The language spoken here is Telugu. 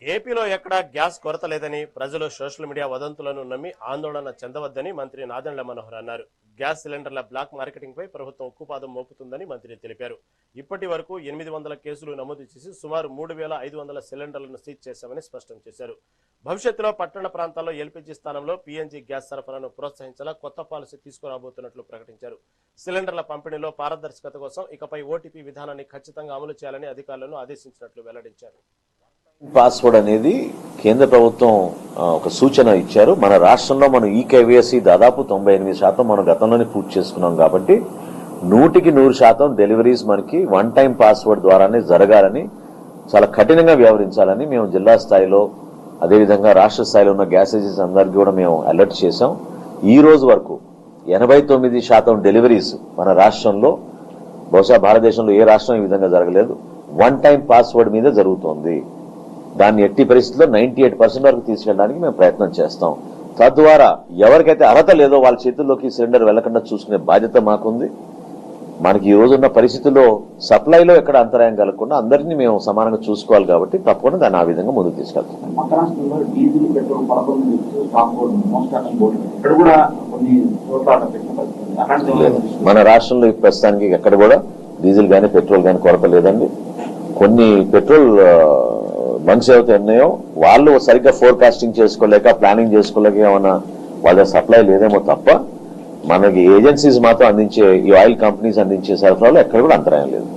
ఏపీలో ఎక్కడా గ్యాస్ కొరత లేదని ప్రజలు సోషల్ మీడియా వదంతులను నమ్మి ఆందోళన చెందవద్దని మంత్రి నాదెండ్ల మనోహర్ అన్నారు. గ్యాస్ సిలిండర్ల బ్లాక్ మార్కెటింగ్ పై ప్రభుత్వం ఉక్కుపాదం మోపుతుందని మంత్రి తెలిపారు. ఇప్పటి వరకు 800 కేసులు నమోదు చేసి సుమారు 3500 సిలిండర్లను సీజ్ చేశామని స్పష్టం చేశారు. భవిష్యత్తులో పట్టణ ప్రాంతాల్లో ఎల్పీజీ స్థానంలో పీఎన్జీ గ్యాస్ సరఫరాను ప్రోత్సహించేలా కొత్త పాలసీ తీసుకురాబోతున్నట్లు ప్రకటించారు. సిలిండర్ల పంపిణీలో పారదర్శకత కోసం ఇకపై ఓటీపీ విధానాన్ని ఖచ్చితంగా అమలు చేయాలని అధికారులను ఆదేశించినట్లు వెల్లడించారు. పాస్వర్డ్ అనేది కేంద్ర ప్రభుత్వం ఒక సూచన ఇచ్చారు. మన రాష్ట్రంలో మనం ఈకేవైసీ దాదాపు 98% మనం గతంలోనే పూర్తి చేసుకున్నాం కాబట్టి 100% డెలివరీస్ మనకి వన్ టైం పాస్వర్డ్ ద్వారానే జరగాలని, చాలా కఠినంగా వ్యవహరించాలని మేము జిల్లా స్థాయిలో అదేవిధంగా రాష్ట్ర స్థాయిలో ఉన్న గ్యాస్ ఏజెన్సీస్ అందరికీ కూడా మేము అలర్ట్ చేశాం. ఈ రోజు వరకు 89% డెలివరీస్ మన రాష్ట్రంలో, బహుశా భారతదేశంలో ఏ రాష్ట్రం ఈ విధంగా జరగలేదు, వన్ టైం పాస్వర్డ్ మీద జరుగుతోంది. దాన్ని ఎట్టి పరిస్థితుల్లో 98% వరకు తీసుకెళ్ళడానికి మేము ప్రయత్నం చేస్తాం. తద్వారా ఎవరికైతే అర్హత లేదో వాళ్ళ చేతుల్లోకి సిలిండర్ వెళ్లకుండా చూసుకునే బాధ్యత మాకుంది. మనకి ఈ రోజున్న పరిస్థితుల్లో సప్లైలో ఎక్కడ అంతరాయం కలగకుండా అందరినీ మేము సమానంగా చూసుకోవాలి కాబట్టి తప్పకుండా దాన్ని ఆ విధంగా ముందుకు తీసుకెళ్తాం. మన రాష్ట్రంలో ప్రస్తుతానికి ఎక్కడ కూడా డీజిల్ గానీ పెట్రోల్ గానీ కొరత లేదండి. కొన్ని పెట్రోల్ బంక్స్ ఏవైతే ఉన్నాయో వాళ్ళు సరిగ్గా ఫోర్కాస్టింగ్ చేసుకోలేక, ప్లానింగ్ చేసుకోలేక ఏమన్నా వాళ్ళ సప్లై లేదేమో తప్ప మనకి ఏజెన్సీస్ మాత్రం అందించే, ఈ ఆయిల్ కంపెనీస్ అందించే సరఫరాలో ఎక్కడ కూడా అంతరాయం లేదు.